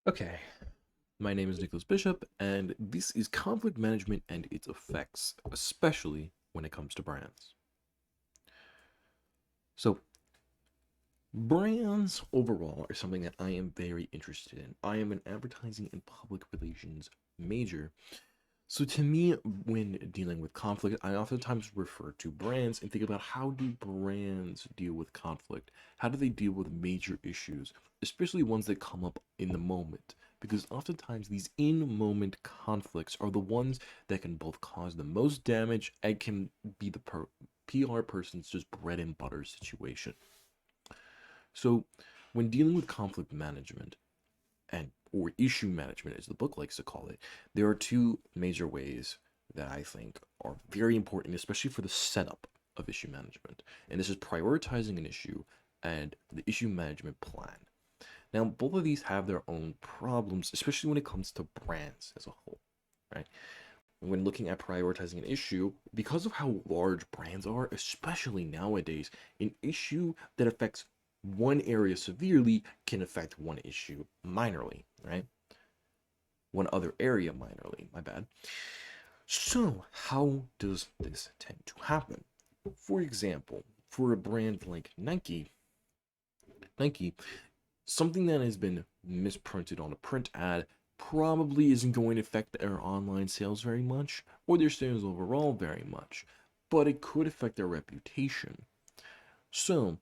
Okay, my name is Nicholas Bishop, and this is conflict management and its effects, especially when it comes to brands. So, brands overall are something that I am very interested in. I am an advertising and public relations major. So, to me, when dealing with conflict, I oftentimes refer to brands and think about how do brands deal with conflict? How do they deal with major issues, especially ones that come up in the moment? Because oftentimes these in moment conflicts are the ones that can both cause the most damage and can be the PR person's just bread and butter situation. So, when dealing with conflict management, and or issue management as the book likes to call it, there are two major ways that I think are very important, especially for the setup of issue management. And this is prioritizing an issue and the issue management plan. Now, both of these have their own problems, especially when it comes to brands as a whole, right? When looking at prioritizing an issue, because of how large brands are, especially nowadays, an issue that affects one area severely can affect one issue minorly, right? One other area minorly, my bad. So, how does this tend to happen? For example, for a brand like Nike, something that has been misprinted on a print ad probably isn't going to affect their online sales very much or their sales overall very much, but it could affect their reputation. So,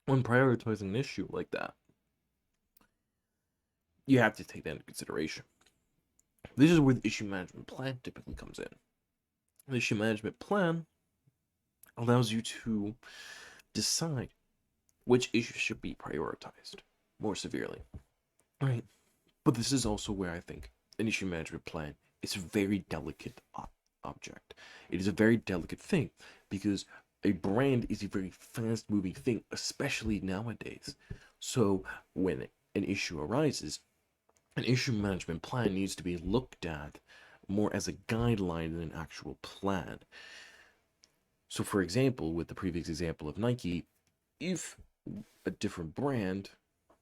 when prioritizing an issue like that, you have to take that into consideration. This is where the issue management plan typically comes in. The issue management plan allows you to decide which issues should be prioritized more severely. Right. But this is also where I think an issue management plan is a very delicate object. It is a very delicate thing because a brand is a very fast moving thing, especially nowadays. So when an issue arises, an issue management plan needs to be looked at more as a guideline than an actual plan. So, for example, with the previous example of Nike, if a different brand,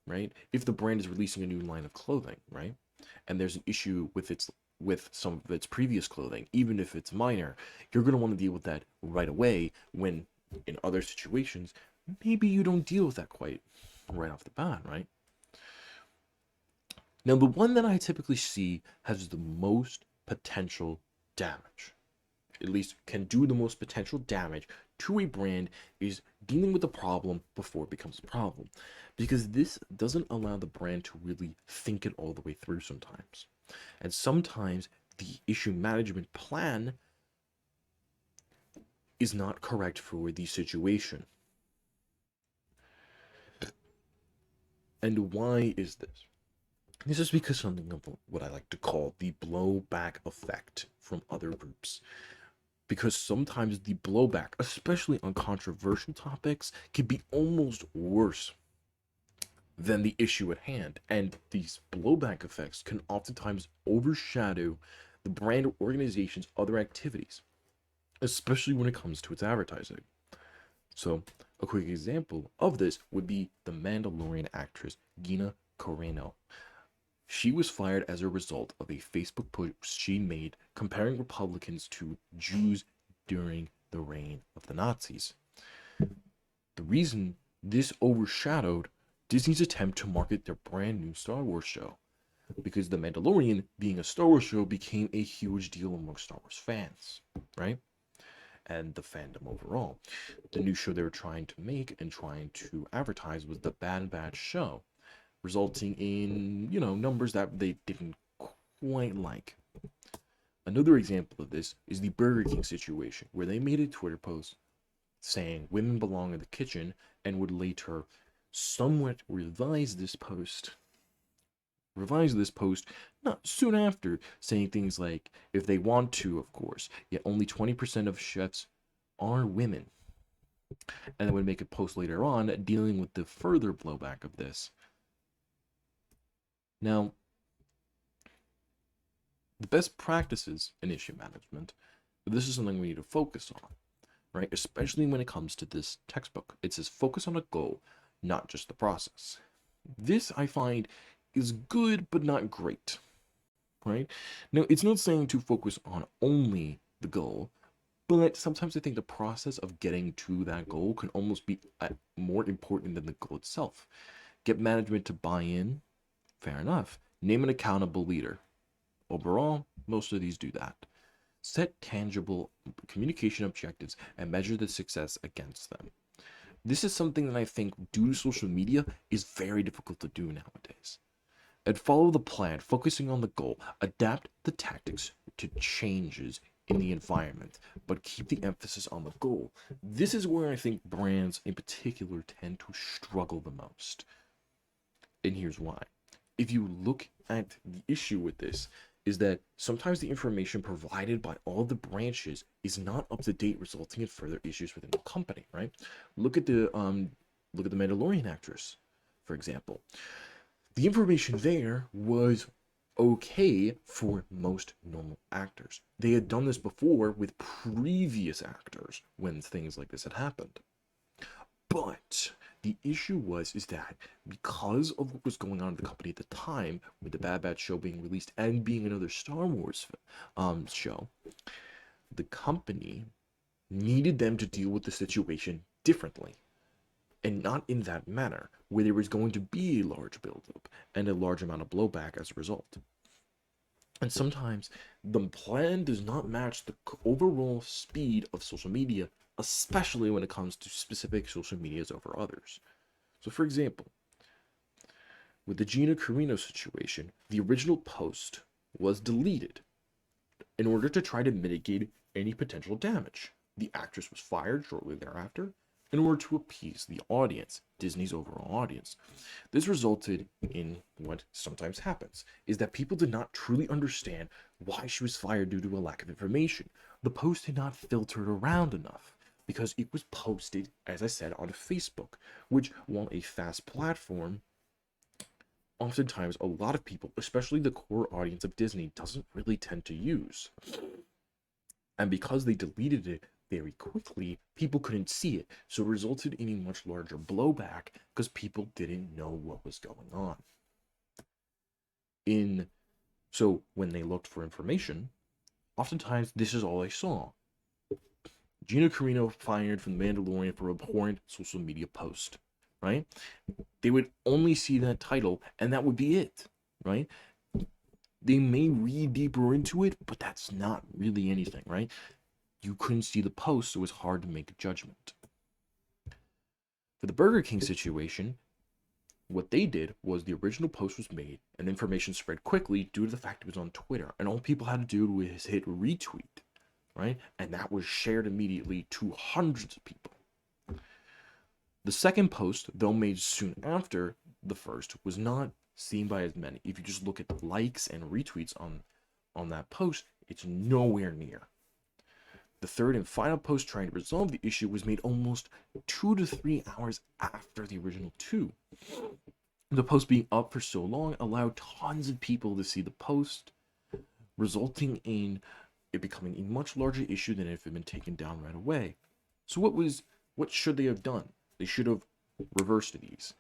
right? If the brand is releasing a new line of clothing, right? And there's an issue with some of its previous clothing, even if it's minor, you're going to want to deal with that right away when in other situations, maybe you don't deal with that quite right off the bat, right? Now, the one that I typically see has the most potential damage, at least can do the most potential damage to a brand, is dealing with the problem before it becomes a problem. Because this doesn't allow the brand to really think it all the way through sometimes. And sometimes the issue management plan is not correct for the situation. And why is this? This is because something of what I like to call the blowback effect from other groups. Because sometimes the blowback, especially on controversial topics, can be almost worse than the issue at hand. And these blowback effects can oftentimes overshadow the brand or organization's other activities, especially when it comes to its advertising. So, a quick example of this would be the Mandalorian actress Gina Carano. She was fired as a result of a Facebook post she made comparing Republicans to Jews during the reign of the Nazis. The reason this overshadowed Disney's attempt to market their brand new Star Wars show, because The Mandalorian, being a Star Wars show, became a huge deal among Star Wars fans, right? And the fandom overall. The new show they were trying to make and trying to advertise was the Bad Batch show, resulting in, numbers that they didn't quite like. Another example of this is the Burger King situation, where they made a Twitter post saying women belong in the kitchen and would later somewhat revise this post not soon after, saying things like, if they want to, of course, yet only 20% of chefs are women. And then would make a post later on dealing with the further blowback of this. Now, the best practices in issue management, this is something we need to focus on, right? Especially when it comes to this textbook. It says focus on a goal. not just the process. This I find is good but not great, right? Now, it's not saying to focus on only the goal, but sometimes I think the process of getting to that goal can almost be more important than the goal itself. Get management to buy in, fair enough. Name an accountable leader. Overall, most of these do that. Set tangible communication objectives and measure the success against them. This is something that I think, due to social media, is very difficult to do nowadays. And follow the plan, focusing on the goal. Adapt the tactics to changes in the environment, but keep the emphasis on the goal. This is where I think brands in particular tend to struggle the most. And here's why. If you look at the issue with this, is that sometimes the information provided by all the branches is not up to date, resulting in further issues within the company, right? Look at the Mandalorian actress, for example. The information there was okay for most normal actors. They had done this before with previous actors when things like this had happened. But the issue is that because of what was going on in the company at the time, with the Bad Batch show being released and being another Star Wars show, the company needed them to deal with the situation differently, and not in that manner, where there was going to be a large buildup and a large amount of blowback as a result. And sometimes the plan does not match the overall speed of social media, especially when it comes to specific social medias over others. So for example, with the Gina Carino situation, the original post was deleted in order to try to mitigate any potential damage. The actress was fired shortly thereafter in order to appease the audience, Disney's overall audience. This resulted in what sometimes happens, is that people did not truly understand why she was fired due to a lack of information. The post had not filtered around enough, because it was posted, as I said, on Facebook, which, while a fast platform, oftentimes a lot of people, especially the core audience of Disney, doesn't really tend to use. And because they deleted it very quickly, people couldn't see it, so it resulted in a much larger blowback because people didn't know what was going on. So when they looked for information, oftentimes this is all they saw. Gina Carino fired from The Mandalorian for a abhorrent social media post, right? They would only see that title, and that would be it, right? They may read deeper into it, but that's not really anything, right? You couldn't see the post, so it was hard to make a judgment. For the Burger King situation, what they did was the original post was made and information spread quickly due to the fact it was on Twitter, and all people had to do was hit retweet, right? And that was shared immediately to hundreds of people. The second post, though made soon after the first, was not seen by as many. If you just look at the likes and retweets on that post, it's nowhere near. The third and final post trying to resolve the issue was made almost 2 to 3 hours after the original two. The post being up for so long allowed tons of people to see the post, resulting in it becoming a much larger issue than if it had been taken down right away. So what should they have done? They should have reversed these.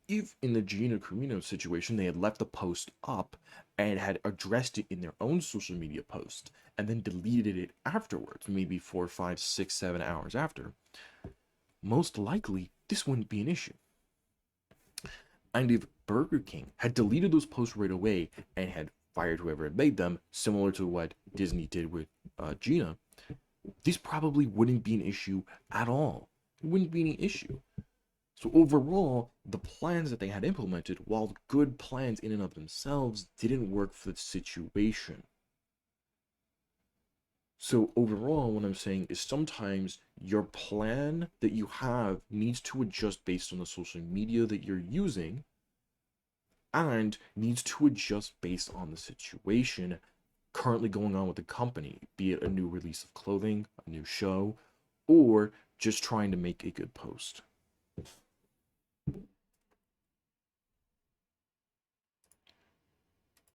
If in the Gina Carino situation they had left the post up and had addressed it in their own social media post and then deleted it afterwards, maybe 4, 5, 6, 7 hours after, most likely this wouldn't be an issue. And if Burger King had deleted those posts right away and had fired whoever had made them, similar to what Disney did with Gina, this probably wouldn't be an issue at all. It wouldn't be any issue. So overall, the plans that they had implemented, while good plans in and of themselves, didn't work for the situation. So overall, what I'm saying is sometimes your plan that you have needs to adjust based on the social media that you're using, and needs to adjust based on the situation currently going on with the company, be it a new release of clothing, a new show, or just trying to make a good post.